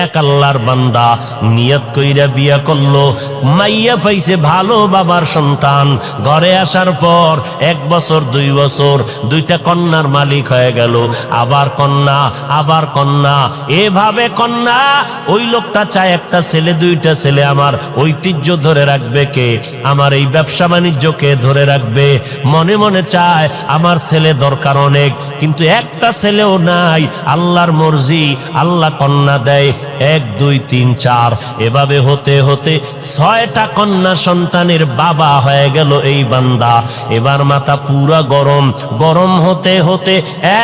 এক আল্লাহর বান্দা নিয়ত কইরা বিয়া করলো, মাইয়া পাইছে ভালো বাবার সন্তান। ঘরে আসার পর 1 বছর 2 বছর 2টা কন্যার মালিক হয়ে গেল। আবার কন্যা, আবার কন্যা, এভাবে কন্যা। ওই লোকটা চায় একটা ছেলে, 2টা ছেলে। আমার ঐতিহ্য ধরে রাখবে কে? আমার এই ব্যবসা বাণিজ্যকে ধরে রাখবে। মনে মনে চায় আমার ছেলে দরকার অনেক, কিন্তু একটা ছেলেও নাই। আল্লাহর মর্জি, আল্লাহ কন্যা দেয় 1 2 3 4। এভাবে হতে হতে 6টা কন্যা সন্তানের বাবা হয়ে গেল এই বান্দা। এবার মাথা পুরা গরম। গরম হতে হতে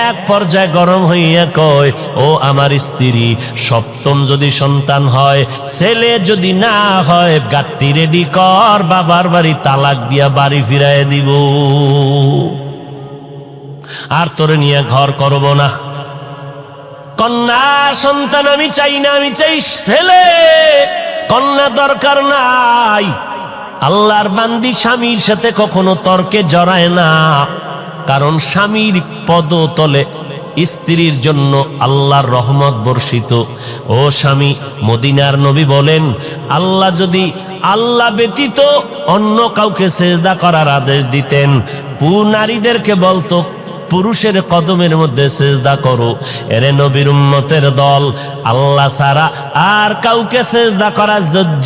এক পর্যায়ে গরম হইয়া কয়, ও আমার স্ত্রী, 7ম যদি সন্তান হয়, ছেলে যদি না হয়, গাত্তি রেডি কর, বাবার বাড়ি তালাক দিয়া বাড়ি ফিরাইয়া দিব। আর তোরে নিয়ে ঘর করব না। কন্যা সন্তান আমি চাই না, আমি চাই ছেলে। কন্যা দরকার নাই। আল্লাহর বান্দি স্বামীর সাথে কখনো তর্কে জড়ায় না, কারণ স্বামীর পদতলে স্ত্রীর জন্য আল্লাহর রহমত বর্ষিত। ও স্বামী, মদিনার নবী বলেন, আল্লাহ যদি আল্লাহ ব্যতীত অন্য কাউকে সেজদা করার আদেশ দিতেন, নারীদেরকে বলতো পুরুষের কদমের মধ্যে সেজদা করো। এরে নবীর উম্মতের দল, আল্লাহ ছাড়া আর কাউকে সেজদা করা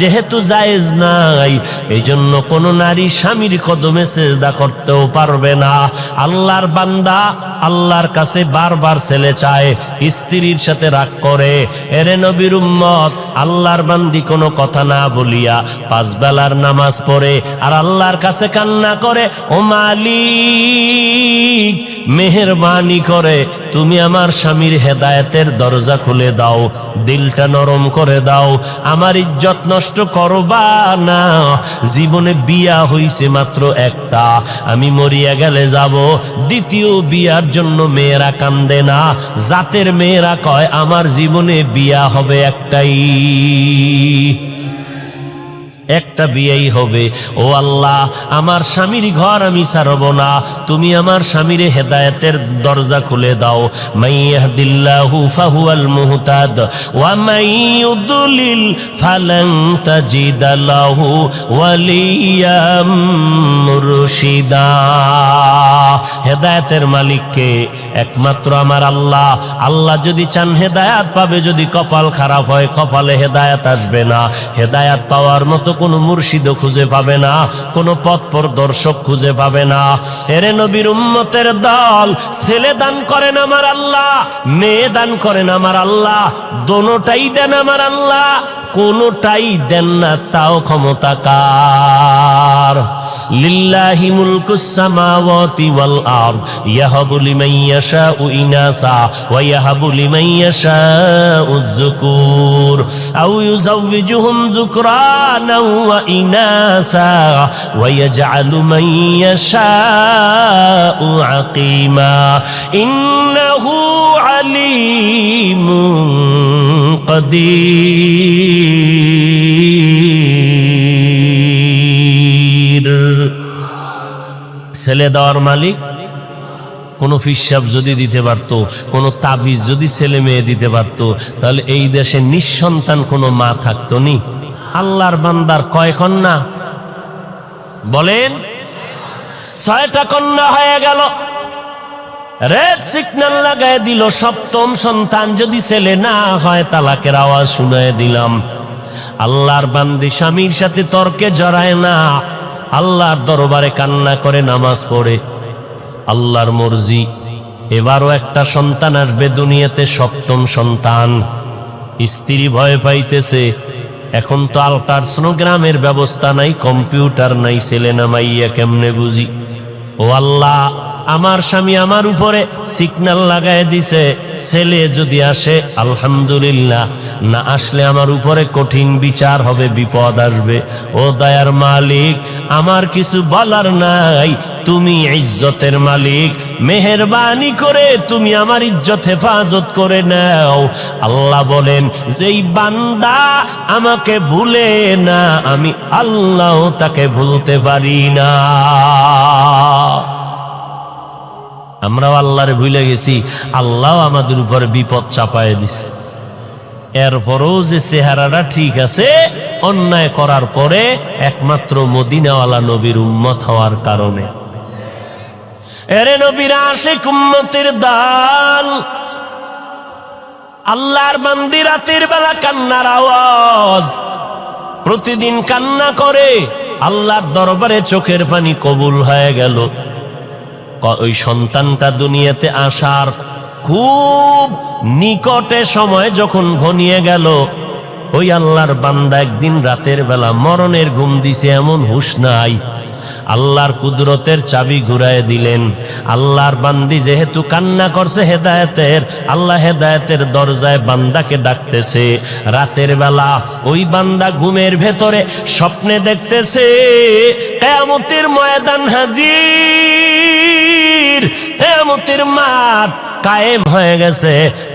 যেহেতু জায়েজ নাই, এই জন্য কোন নারী স্বামীর কদমে সেজদা করতেও পারবে না। আল্লাহর বান্দা আল্লাহর কাছে বারবার ছেলে চায়, স্ত্রীর সাথে রাগ করে। এরে নবীর উম্মত, আল্লাহর বান্দি কোনো কথা না বলিয়া 5 বেলার নামাজ পড়ে আর আল্লাহর কাছে কান্না করে, ও মালিক, মেহেরবানি করে তুমি আমার স্বামীর হেদায়েতের দরজা খুলে দাও, দিলটা নরম করে দাও, আমার ইজ্জত নষ্ট করবা না। জীবনে বিয়া হইছে মাত্র একটা, আমি মরিয়া গেলে যাব। দ্বিতীয় বিয়ার জন্য মেয়েরা কান্দে না, জাতের মেয়েরা কয় আমার জীবনে বিয়া হবে একটাই, একটা বিয়েই হবে। ও আল্লাহ, আমার স্বামীর ঘর আমি ছাড়ব না, তুমি আমার স্বামীর হেদায়েতের দরজা খুলে দাও। মাইয়াহদিল্লাহু ফাহুয়াল মুহতাদ ওয়া মাইয়ুদলিল ফালান তাজিদা লাহু ওয়ালিয়াম মুরশিদা। হেদায়েতের মালিককে একমাত্র আমার আল্লাহ। আল্লাহ যদি চান হেদায়েত পাবে, যদি কপাল খারাপ হয়, কপালে হেদায়েত আসবে না। হেদায়েত পাওয়ার মতো কোনো মুর্শিদও খুঁজে পাবে না, কোনো পথ প্রদর্শক খুঁজে পাবে না। এরে নবীর উম্মতের দল, ছেলে দান করেন আমার আল্লাহ, মেয়ে দান করেন আমার আল্লাহ, দোনোটাই দেন আমার আল্লাহ, কোনোটাই দেন না তাও ক্ষমতা কার। লিল্লাহি মুলকুস সামাওয়াতি ওয়াল আরদ ইয়াহাবু লিমান ইয়াশাউ ইনাসা ওয়া ইয়াহাবু লিমান ইয়াশাউ যুকুর আও ইউযাওয়িজুহুম যুকরানা ওয়া ইনাসা ওয়া ইয়াজআলু মান ইয়াশাউ আকিমা ইন্নাহু আলিমুন কাদির। ছেলে দেওয়ার মালিক। কোন ফিসাব যদি দিতে পারত, কোন তাবিজ যদি ছেলে মেয়ে দিতে পারত, তাহলে এই দেশে নিঃসন্তান কোনো মা থাকতো নি। আল্লাহর বান্দার কয় কন্যা বলেন? 6টা কন্যা হয়ে গেল। রেড সিগন্যাল লাগায় দিল, 7ম সন্তান যদি ছেলে না হয়, তালাকের আওয়াজ শুনায় দিলাম। আল্লাহর বান্দি স্বামীর সাথে তর্কে জড়ায় না, আল্লাহর দরবারে কান্না করে নামাজ পড়ে। আল্লাহর মর্জি, এবারও একটা সন্তান আসবে দুনিয়াতে, 7ম সন্তান। স্ত্রী ভয় পাইতেছে, এখন তো আল্ট্রাসোনোগ্রামের ব্যবস্থা নাই, কম্পিউটার নাই, ছেলে না মাইয়া কেমনে বুঝি? ও আল্লাহ, আমার স্বামী আমার উপরে সিগন্যাল লাগায় দিছে, ছেলে যদি আসে আলহামদুলিল্লাহ, না আসলে আমার উপরে কঠিন বিচার হবে, বিপদ আসবে। ও দয়ার মালিক, আমার কিছু বলার নাই, তুমি ইজ্জতের মালিক, মেহেরবানি করে তুমি আমার ইজ্জত হেফাজত করে নাও। আল্লাহ বলেন, যেই বান্দা আমাকে ভুলে না, আমি আল্লাহ তাকে ভুলতে পারি না। আমরাও আল্লাহরে ভুলে গেছি, আল্লাহ আমাদের উপরে বিপদ চাপায় দিছে। এরপরও যে চেহারাটা ঠিক আছে, অন্যায় করার পরে একমাত্র মদিনাওয়ালা নবীর উম্মত হওয়ার কারণে। এরে নবীর আশিক উম্মতের দাল, আল্লাহর বান্দি রাতের বেলা কান্নার আওয়াজ, প্রতিদিন কান্না করে, আল্লাহর দরবারে চোখের পানি কবুল হয়ে গেল। ওই সন্তানটা দুনিয়াতে আসার খুব নিকটে সময় যখন ঘনিয়ে গেল, ওই আল্লাহর বান্দা একদিন রাতের বেলা মরণের ঘুম দিছে, এমন হুঁশ নাই। আল্লাহর কুদরতের চাবি ঘুরায় দিলেন। আল্লাহর বান্দি যেহেতু কান্না করছে হেদায়েতের, আল্লাহ হেদায়েতের দরজায় বান্দাকে ডাকতেছে। রাতের বেলা ওই বান্দা ঘুমের ভেতরে স্বপ্নে দেখতেছে কিয়ামতের ময়দান হাজির, কিয়ামতের মাঠ কায়েম হয়ে গেছে।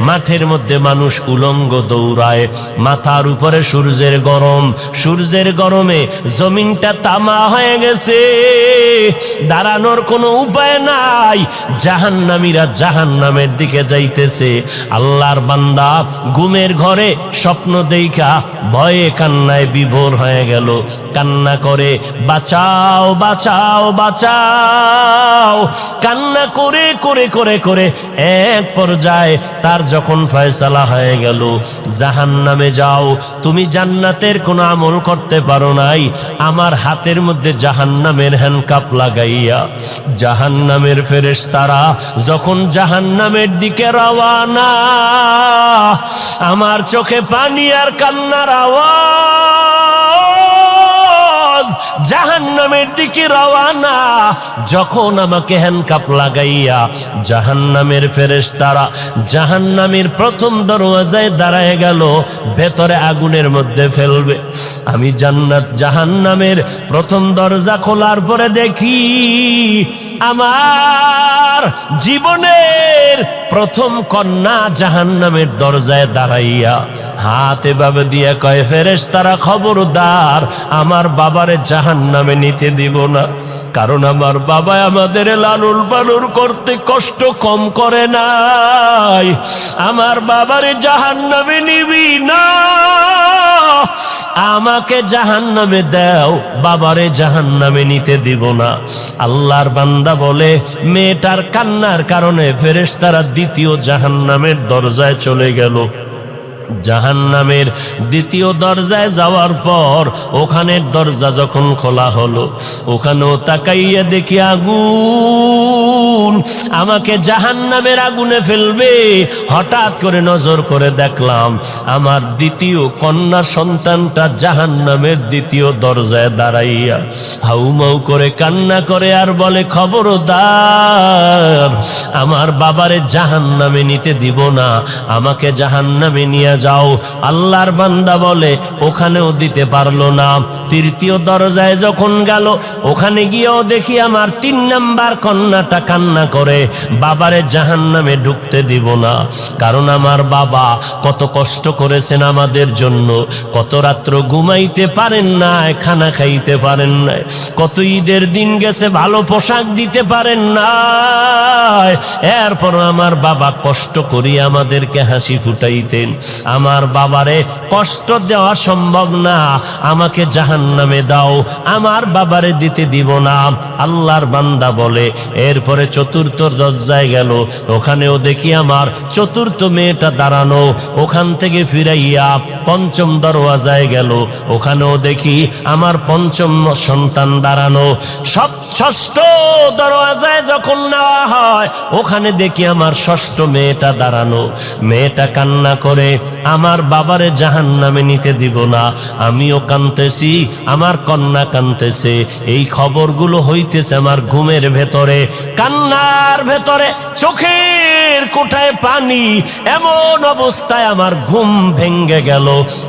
মাঠের মধ্যে মানুষ উলঙ্গ দৌড়ায়, মাথার উপরে সূর্যের গরম, সূর্যের গরমে জমিনটা তামা হয়ে গেছে, দাঁড়ানোর কোনো উপায় নাই। জাহান্নামীরা জাহান্নামের দিকে যাইতেছে। আল্লাহর বান্দা ঘুমের ঘরে স্বপ্ন দেইখা ভয়ে কান্নায় বিভোর হয়ে গেল। কান্না করে বাঁচাও বাঁচাও বাঁচাও, কান্না করে করে করে করে এক পর্যায়ে তার যখন ফয়সালা হয়ে গেল, জাহান্নামে যাও, তুমি জান্নাতের কোনো আমল করতে পারো নাই, আমার হাতের মধ্যে জাহান্নামের হ্যান্ডকাপ লাগাইয়া জাহান্নামের ফেরেশতারা যখন জাহান্নামের দিকে রওয়ানা, আমার চোখে পানি আর কান্নার আওয়াজ, জাহান্নামের দিকে রওয়ানা। যখন আমাকে হ্যান্ডকাপ লাগাইয়া জাহান্নামের ফেরেশতারা জাহান্নামের প্রথম দরওয়াজায় দাঁড়ায় গেল, ভেতরে আগুনের মধ্যে ফেলবে। আমি জান্নাত জাহান্নামের প্রথম দরজা খোলার পরে দেখি আমার জীবনের প্রথম কন্যা জাহান্নামের দরজায় দাঁড়াইয়া হাত এভাবে দিয়ে কয়, ফেরেশতারা খবরদার আমার বাবারে জাহান্নামে নিতে দিব না, কারণ আমার বাবা আমাদের লালন পালন করতে কষ্ট কম করে নাই, আমার বাবারে জাহান্নামে নিবি না, আমাকে জাহান্নামে দাও, বাবারে জাহান্নামে নিতে দিব না। আল্লাহর বান্দা বলে, মেয়েটার কান্নার কারণে ফেরেশতারা দ্বিতীয় জাহান্নামের দরজায় চলে গেল। জাহান্নামের দ্বিতীয় দরজায় যাওয়ার পর ওখানের দরজা যখন খোলা হলো, ওখানেও তাকাইয়া দেখি আগুন, আমাকে জাহান্নামের আগুনে ফেলবে। হঠাৎ করে নজর করে দেখলাম আমার দ্বিতীয় কন্যা সন্তানটা জাহান্নামের দ্বিতীয় দরজায় দাঁড়াইয়া হাউমাউ করে কান্না করে আর বলে, খবরদার আমার বাবারে জাহান্নামে নিতে দিব না, আমাকে জাহান্নামে নিয়ে যাও। আল্লাহর বান্দা বলে, ওখানেও দিতে পারলো না। তৃতীয় দরজায় যখন গেল, ওখানে গিয়েও দেখি আমার 3 নাম্বার কন্যাটা কান্না করে, বাবারে জাহান্নামে ঢুকতে দিব না, কারণ আমার বাবা কত কষ্ট করেছেন আমাদের জন্য, কত রাত্র ঘুমাইতে পারেন নাই, খানা খাইতে পারেন নাই, কত ঈদের দিন গেছে ভালো পোশাক দিতে পারেন নাই, এরপর আমার বাবা কষ্ট করি আমাদেরকে হাসি ফুটাইতেন, আমার বাবারে কষ্ট দেওয়া সম্ভব না, আমাকে জাহান্নামে দাও, আমার বাবারে দিতে দিব না। আল্লাহর বান্দা বলে, এরপরে চতুর্থ দরজায় গেল, ওখানেও দেখি আমার চতুর্থ মেয়েটা দাঁড়ানো, ওখান থেকে ফিরাইয়া পঞ্চম দরওয়াজায় গেল, ওখানেও দেখি আমার পঞ্চম সন্তান দাঁড়ানো। ষষ্ঠ দরওয়াজায় যখন নেওয়া হয়, ওখানে দেখি আমার ষষ্ঠ মেয়েটা দাঁড়ানো, মেয়েটা কান্না করে, আমার বাবারে জাহান্নামে নিতে দিব না, আমিও কাঁদতেছি, আমার কন্যা কাঁদতেছে, এই খবরগুলো হইতেছে আমার ঘুমের ভেতরে, কান্নার ভেতরে চোখের কোঠায় পানি, এমন অবস্থায় আমার ঘুম ভেঙ্গে গেল।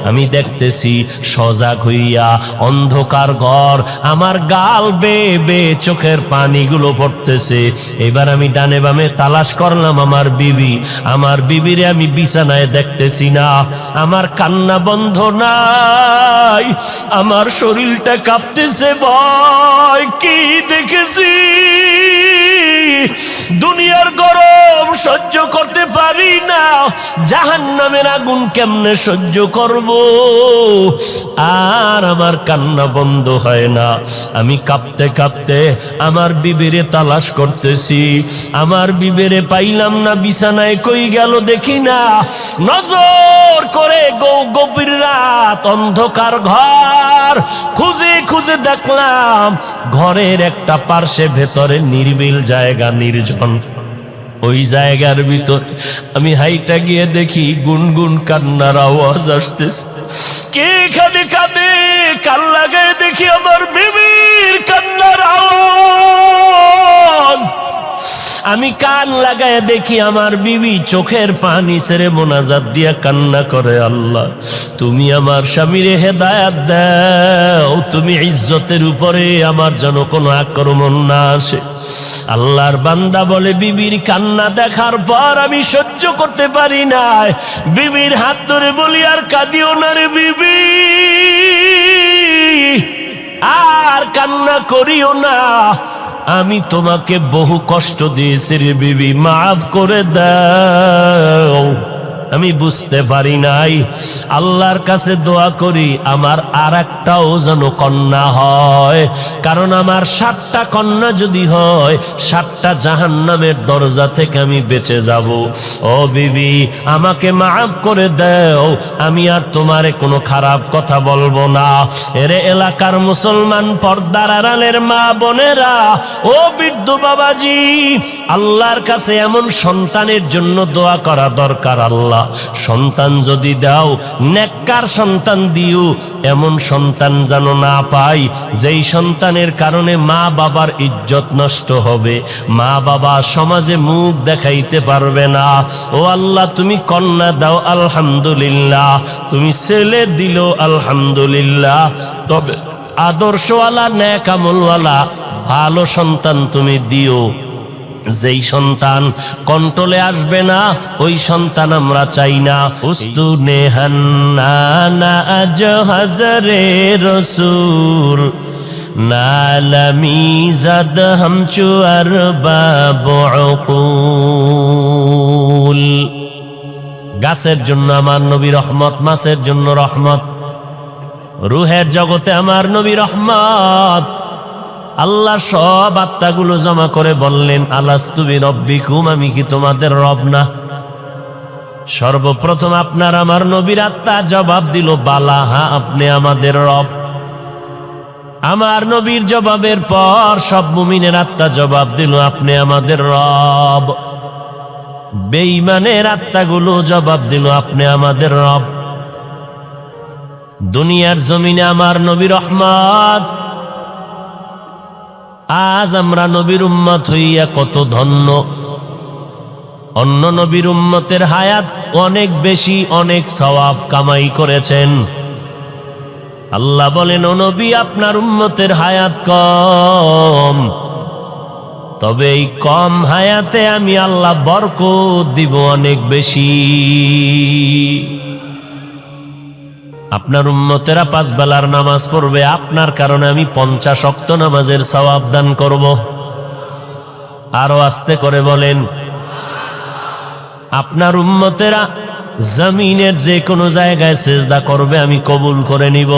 আমি দেখতেছি সজাগ হইয়া অন্ধকার ঘর, আমার গাল বেয়ে বেয়ে চোখের পানিগুলো পড়তেছে। এবার আমি ডানে বামে তালাশ করলাম আমার বিবি, আমার বিবিরে আমি বিছানায় দেখতেছি না, আমার কান্না বন্ধ নাই, আমার শরীরটা কাঁপতেছে, ভয় কি দেখেছি দুনিয়ার গরম সহ্য করতে পারি না, জাহান্নামের আগুন কেমনে সহ্য করব? আর আমার কান্না বন্ধ হয় না। আমি কাঁপতে কাঁপতে আমার বিবিরে তালাশ করতেছি, আমার বিবিরে পাইলাম না, বিছানায় কই গেল দেখি না। নজর করে গভীর রাত, অন্ধকার ঘর খুঁজে খুঁজে দেখলাম ঘরের একটা পার্শ্বে ভেতরে নির্বিল জায়গা, নির্জন। ওই জায়গার ভিতর আমি হাইটা গিয়ে দেখি গুনগুন কান্নার আওয়াজ আসতেছে। কে এখানে কাঁদে? কান লাগায় দেখি আমার বিবির কান্নার আওয়াজ। আমি কান লাগায় দেখি আমার বিবি চোখের পানি ছেড়ে মোনাজাত দিয়া কান্না করে, আল্লাহ তুমি আমার স্বামীরে হেদায়াত দাও, তুমি ইজ্জতের উপরে আমার যেন কোনো আক্রমণ না আসে। আল্লাহর বান্দা বলে, বিবির কান্না দেখার পর আমি সহ্য করতে পারি না, বিবির হাত ধরে বলি, আর কাঁদিও না রে বিবি, আর কান্না করিও না, আমি তোমাকে বহু কষ্ট দিয়েছি রে বিবি, মাফ করে দাও। আমি বুঝতে পারি নাই। আল্লাহর কাছে দোয়া করি আমার আর একটাও যেন কন্যা হয়, কারণ আমার 7টা কন্যা যদি হয় 7টা জাহান্নামের দরজা থেকে আমি বেঁচে যাব। ও বিবি, আমাকে মাফ করে দাও, আমি আর তোমারে কোনো খারাপ কথা বলবো না। এরে এলাকার মুসলমান, পর্দার আড়ালের মা বোনেরা, ও বৃদ্ধ বাবাজি, আল্লাহর কাছে এমন সন্তানের জন্য দোয়া করা দরকার। আল্লাহ সন্তান যদি দাও, নেককার সন্তান দিও, এমন সন্তান যেন না পাই যেই সন্তানের কারণে মা বাবার ইজ্জত নষ্ট হবে, মা বাবা সমাজে মুখ দেখাইতে পারবে না। ও আল্লাহ, তুমি কন্যা দাও আলহামদুলিল্লাহ, তুমি ছেলে দিলো আলহামদুলিল্লাহ, তবে আদর্শওয়ালা নেক আমলওয়ালা ভালো সন্তান তুমি দিও। যেই সন্তান কন্ট্রোলে আসবে না ওই সন্তান আমরা চাই না। উস্তুনে হান্নানা আজ হজরে রসুল নালামি জাদ হামচু আরবাব উকুল। গাছের জন্য আমার নবী রহমত, মাছের জন্য রহমত, রুহের জগতে আমার নবী রহমত। আল্লাহ সব আত্মাগুলো জমা করে বললেন, আলাস্তু বিরব্বিকুম, আমি কি তোমাদের রব না? সর্বপ্রথম আপনার আমার নবীর আত্মা জবাব দিল, বালা, হ্যাঁ আপনি আমাদের রব। আমার নবীর জবাবের পর সব মুমিনের আত্মা জবাব দিল, আপনি আমাদের রব। বেঈমানের আত্মাগুলো জবাব দিল, আপনি আমাদের রব। দুনিয়ার জমিনে আমার নবী রহমত। আজ আমরা নবীর উম্মত হইয়া কত ধন্য। অন্য নবীর উম্মতের হায়াত অনেক বেশি, অনেক সওয়াব কামাই করেছেন। আল্লাহ বলেন, ও নবী, আপনার উম্মতের হায়াত কম, তবে এই কম হায়াতে আমি আল্লাহ বরকত দিব অনেক বেশি। আপনার উম্মতেরা 5 বেলার নামাজ পড়বে, আপনার কারণে আমি 50 ওয়াক্ত নামাজের সওয়াব দান করব। আরো আস্তে করে বলেন, আপনার উম্মতেরা জমিনের যে কোনো জায়গায় সেজদা করবে, আমি কবুল করে নিব।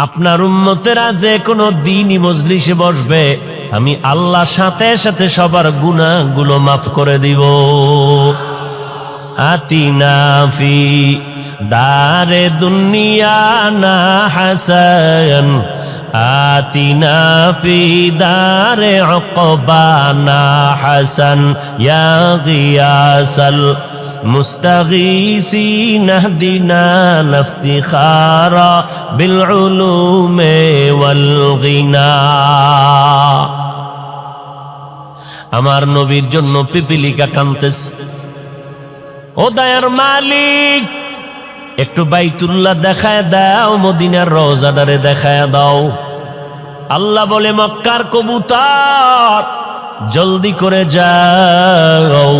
আপনার উম্মতেরা যে কোনো দ্বীনি মজলিসে বসবে, আমি আল্লাহ সাথে সাথে সবার গুনাহগুলো মাফ করে দিব। আতিনা ফি দারে দুনিয়া না হাসান, আতিনা ফি দারে উকবানা হাসান, ইয়া গিয়াসাল মুস্তাগীসিন ইহদিনা লিফতিখারা বিল উলুমি ওয়াল গিনা। আমার নবীর জন্য পিপিলিকা কাঁদতেছে। ও দয়ার মালিক, একটু বাইতুল্লাহ দেখায় দাও, মদিনার রওজাটারে দেখায় দাও। আল্লাহ বলে, মক্কার কবুতর জলদি করে যাও,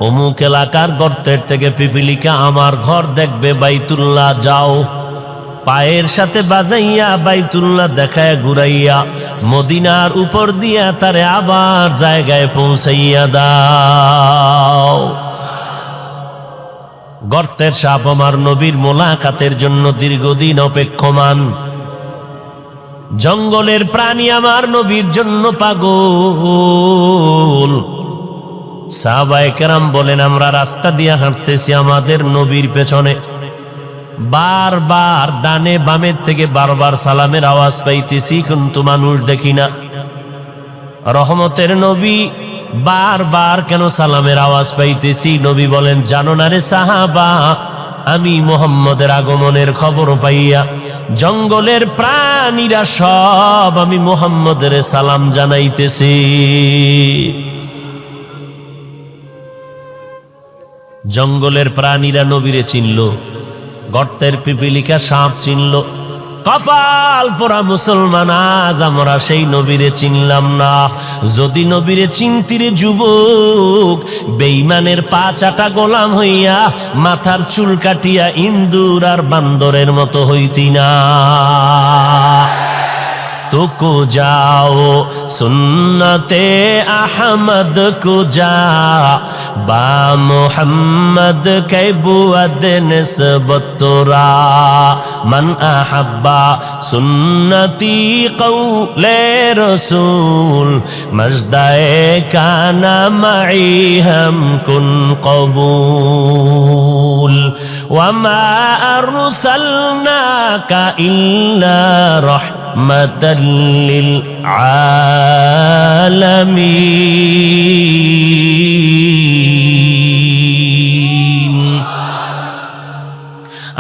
অমুক এলাকার গর্তের থেকে পিপিলিকা আমার ঘর দেখবে, বাইতুল্লাহ যাও। পায়ের সাথে বাজাইয়া বাইতুল্লাহ দেখায় ঘুরাইয়া মদিনার উপর দিয়া তারে আবার জায়গায় পৌঁছাইয়া দাও। গর্তের সাপ আমার নবীর মোলাকাতের জন্য দীর্ঘদিন অপেক্ষমান, জঙ্গলের প্রাণী আমার নবীর জন্য পাগল। সাহাবায়ে কেরাম বলেন, আমরা রাস্তা দিয়ে হাঁটতেছি, আমাদের নবীর পেছনে বারবার ডানে বামের থেকে বারবার সালামের আওয়াজ পাইতেছি, কিন্তু মানুষ দেখি না। রহমতের নবী বারবার কেন সালামের আওয়াজ পাইতেছি? নবী বলেন, জানো না রে সাহাবা, আমি মুহাম্মদের আগমনের খবর পাইয়া জঙ্গলের প্রাণীরা সব আমি মুহাম্মদের সালাম জানাইতেছি। জঙ্গলের প্রাণীরা নবীরে চিনল, গর্তের পিপিলিকা সাপ চিনল। কপাল পোড়া মুসলমান, আজ আমরা সেই নবীরে চিনলাম না। যদি নবীরে চিনতিরে যুবক, বেঈমানের পা চাটা গোলাম হইয়া মাথার চুল কাটিয়া ইন্দুর আর বান্দরের মতো হইতি না। तो को जाओ सुन्नते अहमद को जा बा मोहम्मद के बुअद निस्बत तोरा मन अहब्बा सुन्नती कौले रसूल मजदाए काना मई हम कुन कबूल वमा अरसलनाका इल्ला रहमतल लिल आलमीन।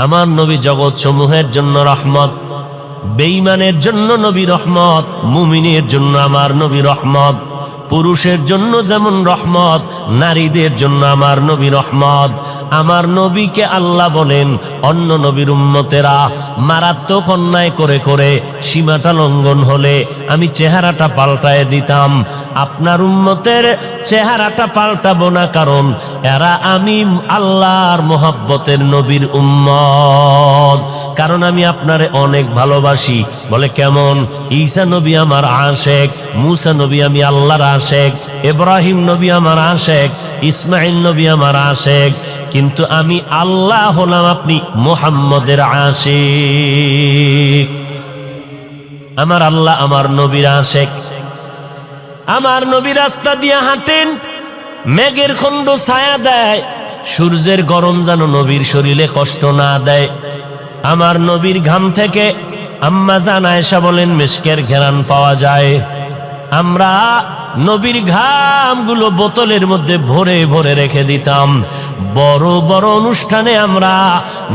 আমার নবী জগৎ সমূহের জন্য রহমত, বেঈমানের জন্য নবী রহমত, মুমিনের জন্য আমার নবী রহমত। পুরুষের জন্য যেমন রহমত, নারীদের জন্য আমার নবী রহমত। আমার নবীকে আল্লাহ বলেন, অন্য নবীর উম্মতেরা মারাত্মক অন্যায় করে করে সীমাটা লঙ্ঘন হলে আমি চেহারাটা পাল্টায় দিতাম, আপনার উম্মতের চেহারাটা পাল্টাবো না, কারণ এরা আমি আল্লাহর মোহাব্বতের নবীর উম্মত, কারণ আমি আপনারে অনেক ভালোবাসি। বলে কেমন? ঈসা নবী আমার আশেক, মুসা নবী আমি আল্লাহর আশেক, ইব্রাহিম নবী আমার আশেক, ইসমাইল নবী আমার আশেক, কিন্তু আমি আল্লাহ হলাম আপনি মুহাম্মদের আশিক। আমার আল্লাহ আমার নবীর আশেক। আমার নবী রাস্তা দিয়ে হাঁটেন, মেঘের খণ্ড ছায়া দেয়, সূর্যের গরম যেন নবীর শরীরে কষ্ট না দেয়। আমার নবীর ঘাম থেকে আম্মা জান আয়েশা বলেন মিশকের ঘ্রাণ পাওয়া যায়। আমরা নবীর ঘামগুলো বোতলের মধ্যে ভরে ভরে রেখে দিতাম, বড় বড় অনুষ্ঠানে আমরা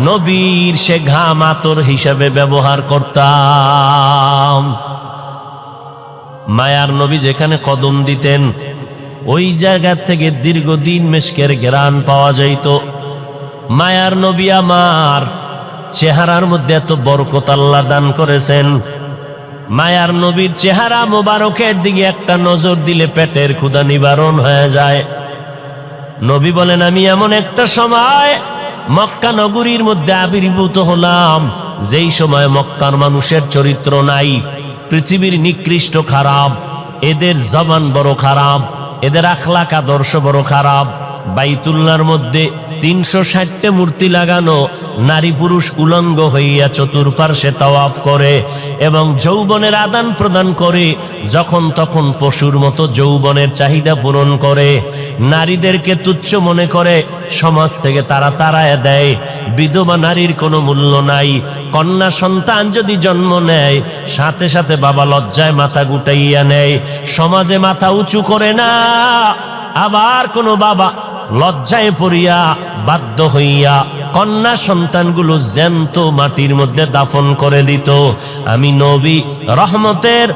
নবীর সে ঘাম আতর হিসাবে ব্যবহার করতাম। মায়ার নবী যেখানে কদম দিতেন ওই জায়গা থেকে দীর্ঘদিন মিশকের ঘ্রাণ পাওয়া যাইত। মায়ার নবী আমার চেহারার মধ্যে এত বরকত আল্লাহ দান করেছেন, মায়ার নবীর চেহারা মোবারকের দিকে একটা নজর দিলে পেটের ক্ষুধা নিবারণ হয়ে যায়। নবী বলেন, আমি এমন একটা সময় মক্কা নগরীর মধ্যে আবির্ভূত হলাম, যেই সময় মক্কার মানুষের চরিত্র নাই, পৃথিবীর নিকৃষ্ট খারাপ, এদের জবান বড় খারাপ, এদের আখলাক আদর্শ বড় খারাপ। বাইতুল্লাহর মধ্যে 360টা মূর্তি লাগানো, নারী পুরুষ উলঙ্গ হইয়া চতুর্পার্শ্বে তাওয়াফ করে এবং যৌবনের আদান প্রদান করে, যখন তখন পশুর মতো যৌবনের চাহিদা পূরণ করে, নারীদেরকে তুচ্ছ মনে করে, সমাজ থেকে তারা তাড়ায় দেয়। বিধবা নারীর কোনো মূল্য নাই। কন্যা সন্তান যদি জন্ম নেয়, সাথে সাথে বাবা লজ্জায় মাথা গুটাইয়া নেয়, সমাজে মাথা উঁচু করে না। আবার কোনো বাবা লজ্জায় পড়িয়া বাধ্য হইয়া কন্যা সন্তানগুলো জ্যান্ত মাটির মধ্যে দাফন করে দিত। আমি নবী রহমতের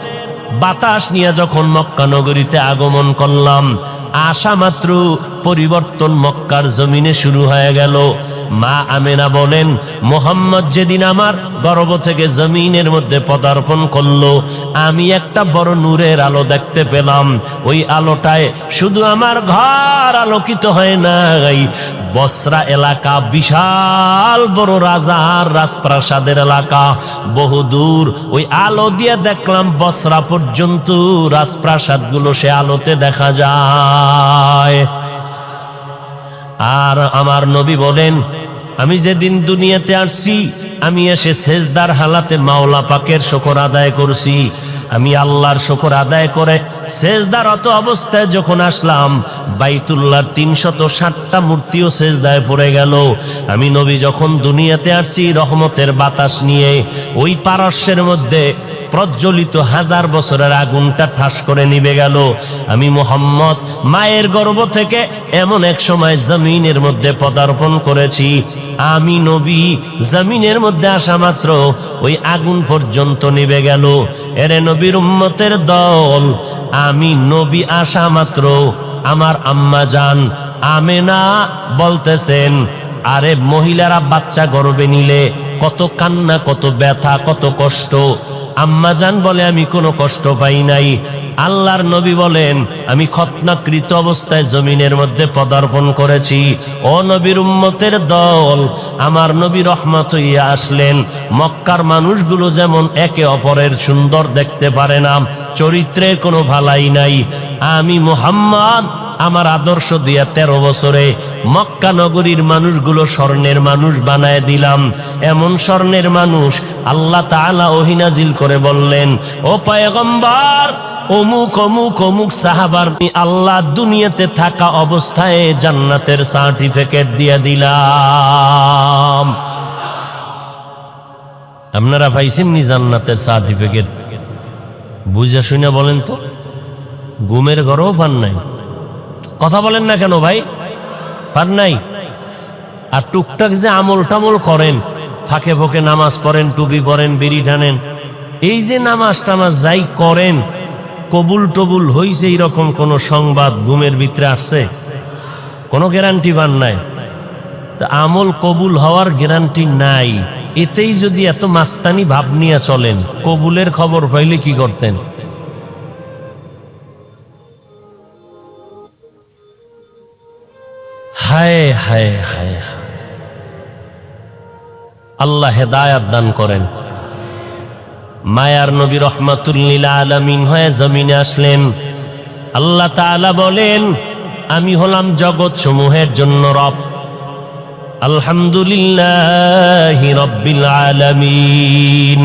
বাতাস নিয়ে যখন মক্কা নগরীতে আগমন করলাম, আসা মাত্র পরিবর্তন মক্কার জমিনে শুরু হয়ে গেল। মা আমেনা বলেন, মুহাম্মদ যেদিন আমার গর্ভ থেকে জমিনের মধ্যে পদার্পণ করলো, আমি একটা বড় নূরের আলো দেখতে পেলাম। ওই আলোটায় শুধু আমার ঘর আলোকিত হয় নাই, বসরা এলাকা, বিশাল বড় রাজার রাজপ্রাসাদের এলাকা, বহুদূর ওই আলো দিয়ে দেখলাম বসরা পর্যন্ত রাজপ্রাসাদগুলো সে আলোতে দেখা যায়। আর আমার নবী বলেন, আমি যেদিন দুনিয়াতে আসছি, আমি এসে সেজদার হালাতে মাওলা পাকের শুকর আদায় করছি। আমি আল্লাহর শুকর আদায় করে সেজদারত অবস্থায় যখন আসলাম, বাইতুল্লাহর ৩৬০টা মূর্তিও সেজদায় পড়ে গেল। আমি নবী যখন দুনিয়াতে আসছি রহমতের বাতাস নিয়ে, ওই পারস্যের মধ্যে প্রজ্বলিত 1000 বছরের আগুনটা ঠাস করে নিভে গেল। আমি মুহাম্মদ মায়ের গর্ভ থেকে এমন এক সময় জমিনের মধ্যে পদার্পণ করেছি, আমি নবী জমিনের মধ্যে আসা মাত্র ওই আগুন পর্যন্ত নিভে গেল। এরে নবীর উম্মতের দল, আমি নবী আসা মাত্র আমার আম্মা জান আমেনা বলতেছেন, আরে মহিলারা বাচ্চা গর্ভে নিলে কত কান্না, কত ব্যথা, কত কষ্ট। আম্মা জান বলে, আমি কোনো কষ্ট পাই নাই। আল্লাহর নবী বলেন, আমি খতনাকৃত অবস্থায় জমিনের মধ্যে পদার্পণ করেছি। ও নবীর উম্মতের দল, আমার নবী রহমত হইয়া আসলেন। মক্কার মানুষগুলো যেমন একে অপরের সুন্দর দেখতে পারে না, চরিত্রের কোনো ভালাই নাই, আমি মুহাম্মদ আমার আদর্শ দিয়া 13 বছরে মক্কা নগরীর মানুষগুলো স্বর্ণের মানুষ বানায় দিলাম। এমন স্বর্ণের মানুষ আল্লাহ তাআলা ওহী নাজিল করে বললেন, ও পয়গম্বর, অমুক অমুক অমুক সাহাবার আল্লাহ দুনিয়াতে থাকা অবস্থায় জান্নাতের সার্টিফিকেট দিয়ে দিলাম। আপনারা পাইছেন নি জান্নাতের সার্টিফিকেট? বুঝা শুনে বলেন তো, ঘুমের ঘরেও পান নাই? কথা বলেন না কেন ভাই? পান নাই? আর টুকটাক যে আমল টামল করেন, ফাঁকে ফোঁকে নামাজ পড়েন, টুপি পরেন, বিড়ি টানেন, এই যে নামাজ টামাজ যাই করেন, কবুল টবুল হইছে এইরকম কোন সংবাদ ঘুমের ভিতরে আসছে? কোনো গ্যারান্টি পান নাই। তা আমল কবুল হওয়ার গ্যারান্টি নাই, এতেই যদি এত মাস্তানি ভাব নিয়ে চলেন, কবুলের খবর পাইলে কি করতেন? হায় হায় হায়, আল্লাহ হেদায়াত দান করেন। মায়ার নবী রহমাতুল লিল আলামিন হয়ে জমিনে আসলেন। আল্লাহ তাআলা বলেন, আমি হলাম জগৎ সমূহের জন্য রব। আলহামদুলিল্লাহি রাব্বিল আলামিন,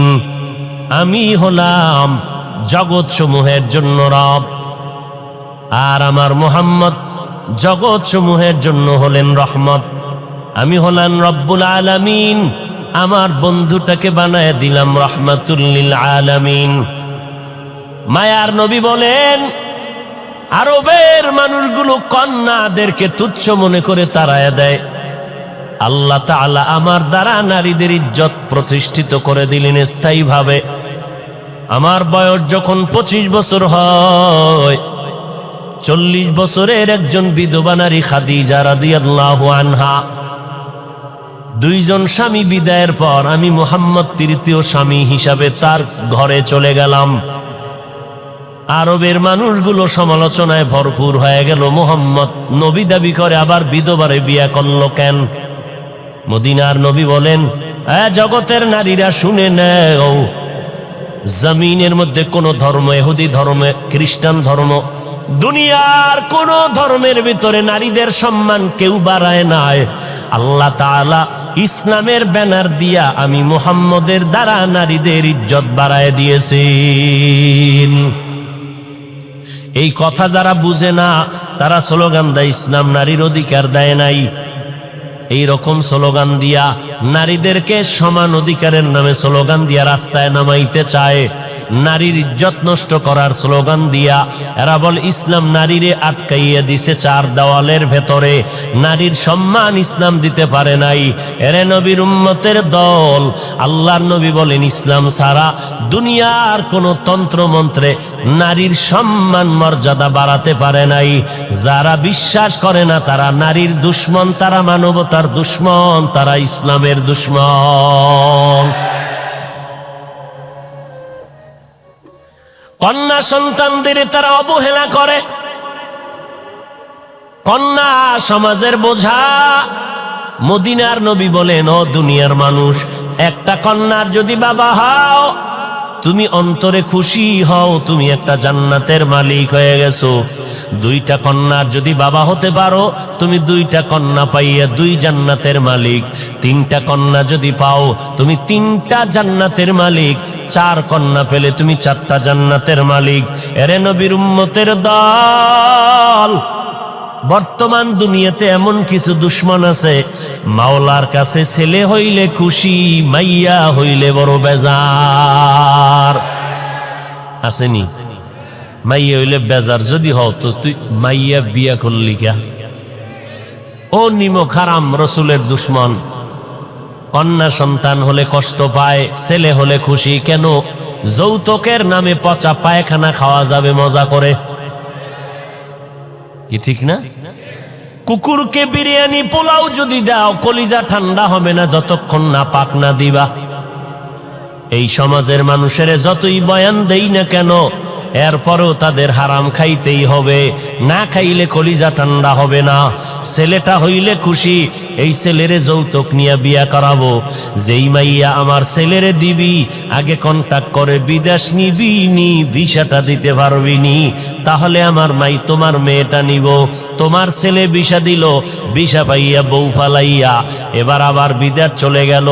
আমি হলাম জগৎ সমূহের জন্য রব। আর আমার মুহাম্মদ জগৎ সমূহের জন্য হলেন রহমত। আমি হলাম রব্বুল আলামিন, আমার বন্ধুটাকে বানায় দিলাম রহমাতুল লিল আলামিন। মায়ার নবী বলেন, আরবের মানুষগুলো কন্যাদেরকে তুচ্ছ মনে করে তাড়ায় দেয়। আল্লাহ তাআলা আমার দ্বারা নারীদের ইজ্জত প্রতিষ্ঠিত করে দিলেন স্থায়ীভাবে। আমার বয়স যখন 25 বছর হয়, 40 বছরের একজন বিধবা নারী খাদিজা রাদিয়াল্লাহু আনহা, 2 জন স্বামী বিদায়ের পর আমি মুহাম্মদ তৃতীয় স্বামী হিসাবে তার ঘরে চলে গেলাম। আরবের মানুষগুলো সমালোচনায় ভরপুর হয়ে গেল, মুহাম্মদ নবী দাবি করে আবার বিধবারে বিয়ে করল কেন? মদিনার নবী বলেন, জগতের নারীরা শুনে নেও, জমিনের মধ্যে কোন ধর্ম, ইহুদি ধর্ম, খ্রিস্টান ধর্ম, দুনিয়ার কোন ধর্মের ভিতরে নারীদের সম্মান কেউ বাড়ায় নাই। আল্লাহ তাআলা ইসলামের ব্যানার দিয়া আমি মুহাম্মদের দ্বারা নারীদের ইজ্জত বাড়ায় দিয়েছেন। এই কথা যারা বুঝে না, তারা স্লোগান দেয় ইসলাম নারীর অধিকার দেয় নাই। এই রকম স্লোগান দিয়া নারীদেরকে সমান অধিকারের নামে স্লোগান দিয়া রাস্তায় নামাইতে চায়, নারীর ইজ্জত নষ্ট করার স্লোগান দিয়া। এরা বলে ইসলাম নারীরে আটকাইয়া দিছে চার দেওয়ালের ভেতরে, নারীর সম্মান ইসলাম দিতে পারে নাই। এরে নবীর উম্মতের দল, আল্লাহর নবী বলেন ইসলাম ছাড়া দুনিয়ার কোনো তন্ত্র মন্ত্রে নারীর সম্মান মর্যাদা বাড়াতে পারে নাই। যারা বিশ্বাস করে না তারা নারীর দুশ্মন, তারা মানবতার দুশ্মন, তারা ইসলামের দুশ্মন। কন্যা সন্তানদের তারা অবহেলা করে। কন্যা সমাজের বোঝা। মদিনার নবী বলেন, ও দুনিয়ার মানুষ, একটা কন্যার যদি বাবা হও তুমি অন্তরে খুশি হও, তুমি একটা জান্নাতের মালিক হয়ে গেছো। দুইটা কন্যার যদি বাবা হতে পারো তুমি দুইটা কন্যা পাইয়া দুই জান্নাতের মালিক। তিনটা কন্যা যদি পাও তুমি তিনটা জান্নাতের মালিক। চার কন্যা পেলে তুমি চারটা জান্নাতের মালিক। এরে নবীর উম্মতের দল, বর্তমান দুনিয়াতে এমন কিছু দুশ্মন আছে, মাওলার কাছে ছেলে হইলে খুশি, মাইয়া হইলে বড় বেজার। আসেনি? মাইয়া হইলে বেজার যদি হও তো তুই মাইয়া বিয়া করলি কে? ও নিমক হারাম, রসুলের দুশ্মন। কন্যা সন্তান হলে কষ্ট পায়, ছেলে হলে খুশি কেন? যৌতুকের নামে পচা পায়খানা খাওয়া যাবে মজা করে, কি ঠিক না? কুকুরকে বিরিয়ানি পোলাও যদি দাও কলিজা ঠান্ডা হবে না যতক্ষণ না পাক না দিবা। এই সমাজের মানুষের যতই বয়ান দেই না কেন, এরপরও তাদের হারাম খাইতেই হবে, না খাইলে কলিজা ঠান্ডা হবে না। ছেলেটা হইলে খুশি, এই ছেলেরে যৌতুক নিয়ে বিয়া করাবো। যেই মাইয়া আমার ছেলেরে দিবি আগে কন্টাক্ট করে বিদেশ নিবি নি, ভিসাটা দিতে পারবি নি, তাহলে আমার মাই তোমার মেয়েটা নিব। তোমার ছেলে ভিসা দিল, ভিসা পাইয়া বউ ফালাইয়া এবার আবার বিদেশ চলে গেল।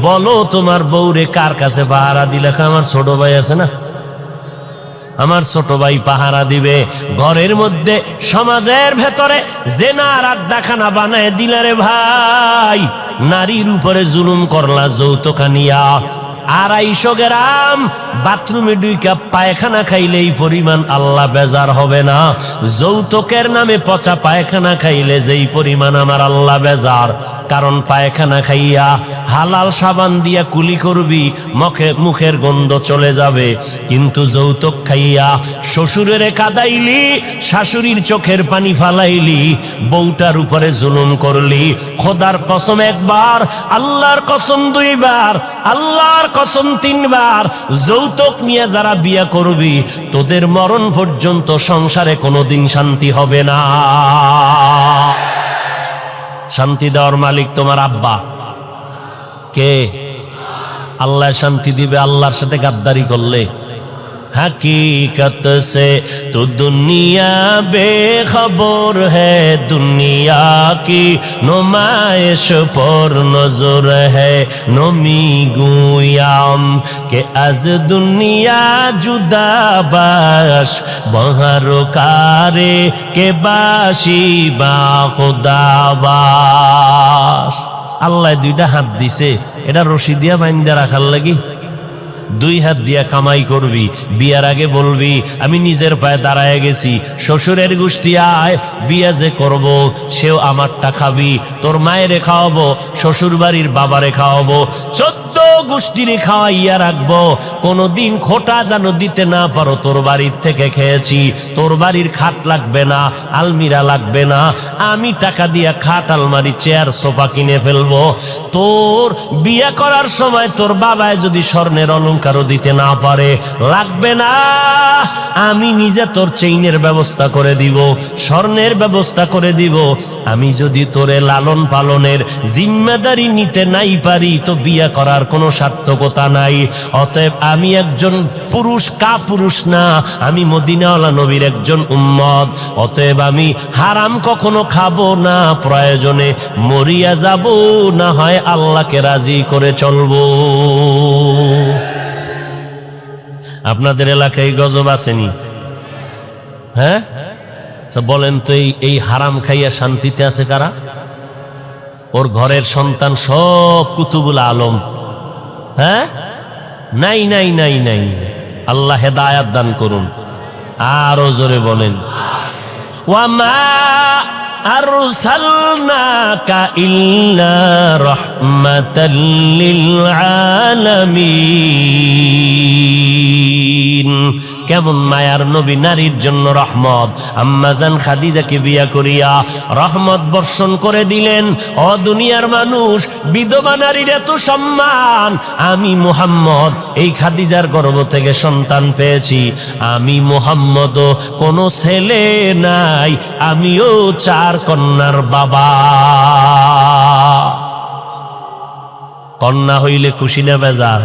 বলো তোমার বউরে কার কাছে পাহারা দিলে? আমার ছোট ভাই আছে না, আমার ছোট ভাই পাহারা দিবে। ঘরের মধ্যে সমাজের ভেতরে জেনার আড্ডাখানা বানায় দিলারে ভাই, নারীর উপরে জুলুম করলা যৌতুক নিয়া। 250 গ্রাম বাথরুমে 2 কাপ পায়খানা খাইলে এই পরিমাণ আল্লাহ বেজার হবে না? যৌতুকের নামে পচা পায়খানা খাইলে যেই পরিমাণ আমার আল্লাহ বেজার। কারণ পায়খানা খাইয়া হালাল সাবান দিয়া কুলি করবি, মুখের গন্ধ চলে যাবে। কিন্তু যৌতুক খাইয়া শ্বশুরের কাদাইলি, শাশুড়ির চোখের পানি ফালাইলি, বউটার উপরে জুলুম করলি। খোদার কসম একবার, আল্লাহর কসম 2 বার, আল্লাহর কসম 3 বার, যৌতুক নিয়ে যারা বিয়া করবি তোদের মরণ পর্যন্ত সংসারে কোনোদিন শান্তি হবে না। শান্তি দেওয়ার মালিক তোমার আব্বা কে? আল্লাহ শান্তি দিবে আল্লাহর সাথে গাদ্দারি করলে। हकीकत से तो दुनिया बेखबर है, दुनिया की नुमाइश पर नजर है। नमी गुयाम के आज दुनिया जुदा बाश, बहारो कारे के बाशी बा खुदा बाश। আল্লাহ 2টা হাত দিছে, এটা রশি দিয়া বাইন্দা রাখার লাগি। 2 হাত দিয়া কামাই করবি, বিয়ার আগে বলবি আমি নিজের পায়ে দাঁড়ায় গেছি, শ্বশুরের গোষ্ঠী আয় বিয়া যে করব সেও আমারটা খাবি, তোর মায়েরে খাওয়াবো, শ্বশুর বাড়ির বাবারে খাওয়াবো, 14 গোষ্ঠীরে খাওয়াইয়া রাখবো। কোনোদিন খোটা যেন দিতে না পারো, তোর বাড়ির থেকে খেয়েছি, তোর বাড়ির খাট লাগবে না, আলমিরা লাগবে না, আমি টাকা দিয়া খাট আলমারি চেয়ার সোফা কিনে ফেলবো। তোর বিয়া করার সময় তোর বাবায় যদি স্বর্ণের অলংকারও দিতে না পারে, লাগবে না, আমি নিজে তোর চেইনের ব্যবস্থা করে দিব, স্বর্ণের ব্যবস্থা করে দিব। আমি যদি তোরে লালন পালনের জিম্মেদারি নিতে নাই পারি তো বিয়া করার কোনো সার্থকতা নাই। অতএব আমি একজন পুরুষ, কাপুরুষ না, আমি মদিনাওয়ালা নবীর একজন উম্মত। অতএব আমি হারাম কখনো খাবো না, প্রয়োজনে মরিয়া যাব, না হয় আল্লাহকে রাজি করে চলবো। আপনাদের এলাকায় গজব আসেনি? হ্যাঁ বলেন তো, এই হারাম খাইয়া শান্তিতে আছে কারা? ওর ঘরের সন্তান সব কুতুবুল আলম। হ্যাঁ, নাই নাই নাই নাই। আল্লাহ হেদায়াত দান করুন। আরো জোরে বলেন, ওয়ামা আরসালনাকা ইল্লা রাহমাতাল লিল আলামিন। কেমন মায়ার নবী, নারীর জন্য রহমত। আম্মাজান খাদিজাকে বিয়া করিয়া রহমত বর্ষণ করে দিলেন। ও দুনিয়ার মানুষ, বিধবা নারীর এত সম্মান। আমি মুহাম্মদ এই খাদিজার গর্ভ থেকে সন্তান পেয়েছি। আমি মুহাম্মদও কোনো ছেলে নাই, আমিও 4 কন্যার বাবা। কন্যা হইলে খুশি না বেজার?